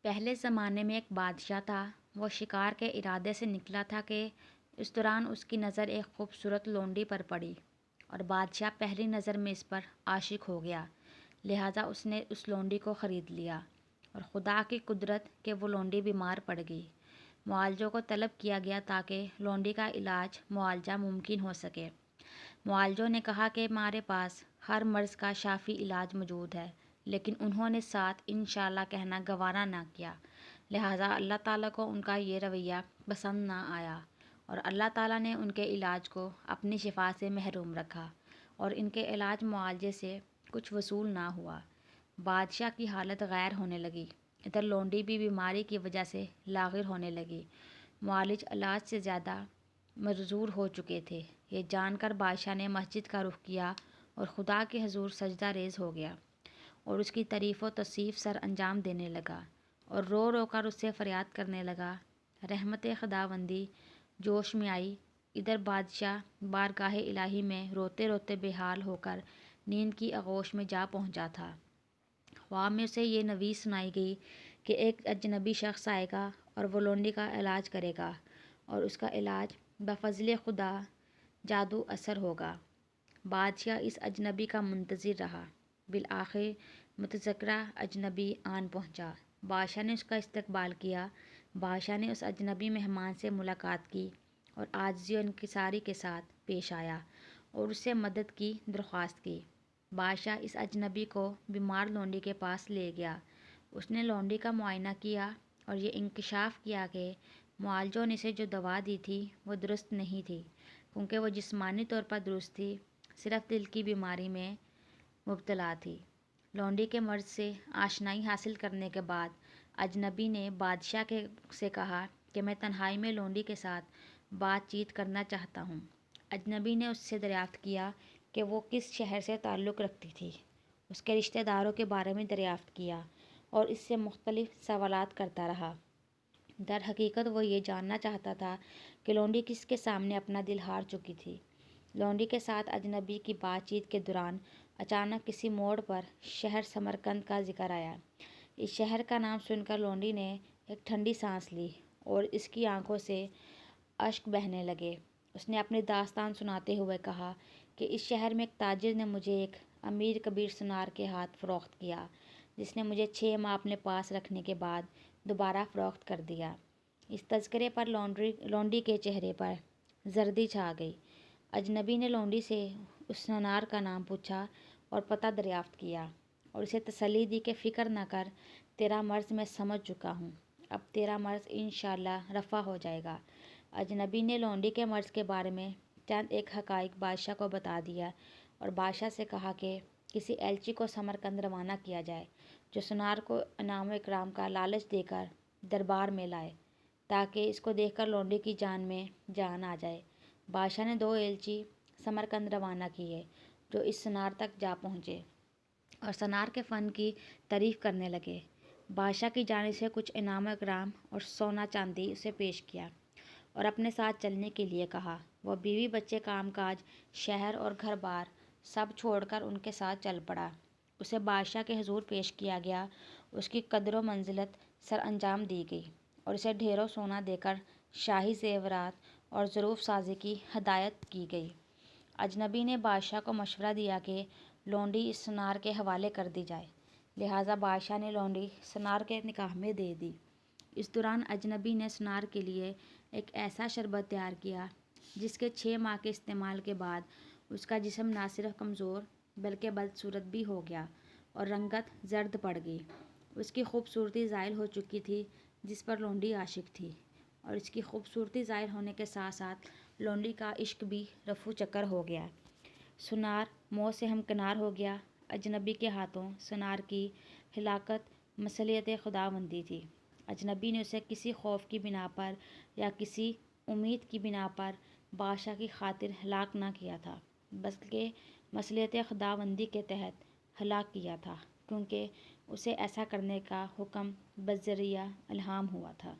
پہلے زمانے میں ایک بادشاہ تھا۔ وہ شکار کے ارادے سے نکلا تھا کہ اس دوران اس کی نظر ایک خوبصورت لونڈی پر پڑی اور بادشاہ پہلی نظر میں اس پر عاشق ہو گیا۔ لہٰذا اس نے اس لونڈی کو خرید لیا اور خدا کی قدرت کہ وہ لونڈی بیمار پڑ گئی۔ معالجوں کو طلب کیا گیا تاکہ لونڈی کا علاج معالجہ ممکن ہو سکے۔ معالجوں نے کہا کہ ہمارے پاس ہر مرض کا شافی علاج موجود ہے، لیکن انہوں نے ساتھ انشاءاللہ کہنا گوارا نہ کیا۔ لہٰذا اللہ تعالیٰ کو ان کا یہ رویہ پسند نہ آیا اور اللہ تعالیٰ نے ان کے علاج کو اپنی شفا سے محروم رکھا اور ان کے علاج معالجے سے کچھ وصول نہ ہوا۔ بادشاہ کی حالت غیر ہونے لگی، ادھر لونڈی بھی بیماری کی وجہ سے لاغر ہونے لگی۔ معالج علاج سے زیادہ مرزور ہو چکے تھے۔ یہ جان کر بادشاہ نے مسجد کا رخ کیا اور خدا کے حضور سجدہ ریز ہو گیا اور اس کی تعریف و توصیف سر انجام دینے لگا اور رو رو کر اس سے فریاد کرنے لگا۔ رحمت خداوندی جوش میں آئی۔ ادھر بادشاہ بارگاہ الہی میں روتے روتے بے حال ہو کر نیند کی آغوش میں جا پہنچا تھا۔ خواب میں اسے یہ نوید سنائی گئی کہ ایک اجنبی شخص آئے گا اور وہ لونڈی کا علاج کرے گا اور اس کا علاج بفضل خدا جادو اثر ہوگا۔ بادشاہ اس اجنبی کا منتظر رہا۔ بالآخر متذکرہ اجنبی آن پہنچا۔ بادشاہ نے اس کا استقبال کیا۔ بادشاہ نے اس اجنبی مہمان سے ملاقات کی اور عاجزی و انکساری کے ساتھ پیش آیا اور اس سے مدد کی درخواست کی۔ بادشاہ اس اجنبی کو بیمار لونڈی کے پاس لے گیا۔ اس نے لونڈی کا معائنہ کیا اور یہ انکشاف کیا کہ معالجوں نے اسے جو دوا دی تھی وہ درست نہیں تھی، کیونکہ وہ جسمانی طور پر درست تھی، صرف دل کی بیماری میں مبتلا تھی۔ لونڈی کے مرض سے آشنائی حاصل کرنے کے بعد اجنبی نے بادشاہ سے کہا کہ میں تنہائی میں لونڈی کے ساتھ بات چیت کرنا چاہتا ہوں۔ اجنبی نے اس سے دریافت کیا کہ وہ کس شہر سے تعلق رکھتی تھی، اس کے رشتہ داروں کے بارے میں دریافت کیا اور اس سے مختلف سوالات کرتا رہا۔ در حقیقت وہ یہ جاننا چاہتا تھا کہ لونڈی کس کے سامنے اپنا دل ہار چکی تھی۔ لونڈی کے ساتھ اجنبی کی بات چیت کے دوران اچانک کسی موڑ پر شہر سمرقند کا ذکر آیا۔ اس شہر کا نام سن کر لونڈی نے ایک ٹھنڈی سانس لی اور اس کی آنکھوں سے اشک بہنے لگے۔ اس نے اپنی داستان سناتے ہوئے کہا کہ اس شہر میں ایک تاجر نے مجھے ایک امیر کبیر سونار کے ہاتھ فروخت کیا، جس نے مجھے 6 ماہ اپنے پاس رکھنے کے بعد دوبارہ فروخت کر دیا۔ اس تذکرے پر لونڈی کے چہرے پر زردی چھا گئی۔ اجنبی نے لونڈی سے اس سونار کا نام پوچھا اور پتہ دریافت کیا اور اسے تسلی دی کہ فکر نہ کر، تیرا مرض میں سمجھ چکا ہوں، اب تیرا مرض انشاءاللہ رفع ہو جائے گا۔ اجنبی نے لونڈی کے مرض کے بارے میں چند ایک حقائق بادشاہ کو بتا دیا اور بادشاہ سے کہا کہ کسی ایلچی کو سمرقند روانہ کیا جائے جو سونار کو انعام و اکرام کا لالچ دے کر دربار میں لائے، تاکہ اس کو دیکھ کر لونڈی کی جان میں جان آ جائے۔ بادشاہ نے 2 ایلچی سمرقند روانہ کیے جو اس سونار تک جا پہنچے اور سونار کے فن کی تعریف کرنے لگے۔ بادشاہ کی جانب سے کچھ انعام و اکرام اور سونا چاندی اسے پیش کیا اور اپنے ساتھ چلنے کے لیے کہا۔ وہ بیوی بچے، کام کاج، شہر اور گھر بار سب چھوڑ کر ان کے ساتھ چل پڑا۔ اسے بادشاہ کے حضور پیش کیا گیا، اس کی قدر و منزلت سر انجام دی گئی اور اسے ڈھیروں سونا دے کر شاہی زیورات اور ظروف سازی کی ہدایت کی گئی۔ اجنبی نے بادشاہ کو مشورہ دیا کہ لونڈی اس سونار کے حوالے کر دی جائے۔ لہٰذا بادشاہ نے لونڈی سونار کے نکاح میں دے دی۔ اس دوران اجنبی نے سونار کے لیے ایک ایسا شربت تیار کیا جس کے 6 ماہ کے استعمال کے بعد اس کا جسم نہ صرف کمزور بلکہ بدصورت بھی ہو گیا اور رنگت زرد پڑ گئی۔ اس کی خوبصورتی زائل ہو چکی تھی جس پر لونڈی عاشق تھی، اور اس کی خوبصورتی ظاہر ہونے کے ساتھ ساتھ لونڈی کا عشق بھی رفو چکر ہو گیا۔ سونار موت سے ہمکنار ہو گیا۔ اجنبی کے ہاتھوں سونار کی ہلاکت مصلحت خداوندی تھی۔ اجنبی نے اسے کسی خوف کی بنا پر یا کسی امید کی بنا پر بادشاہ کی خاطر ہلاک نہ کیا تھا، بلکہ مصلحت خداوندی کے تحت ہلاک کیا تھا، کیونکہ اسے ایسا کرنے کا حکم بذریعہ الہام ہوا تھا۔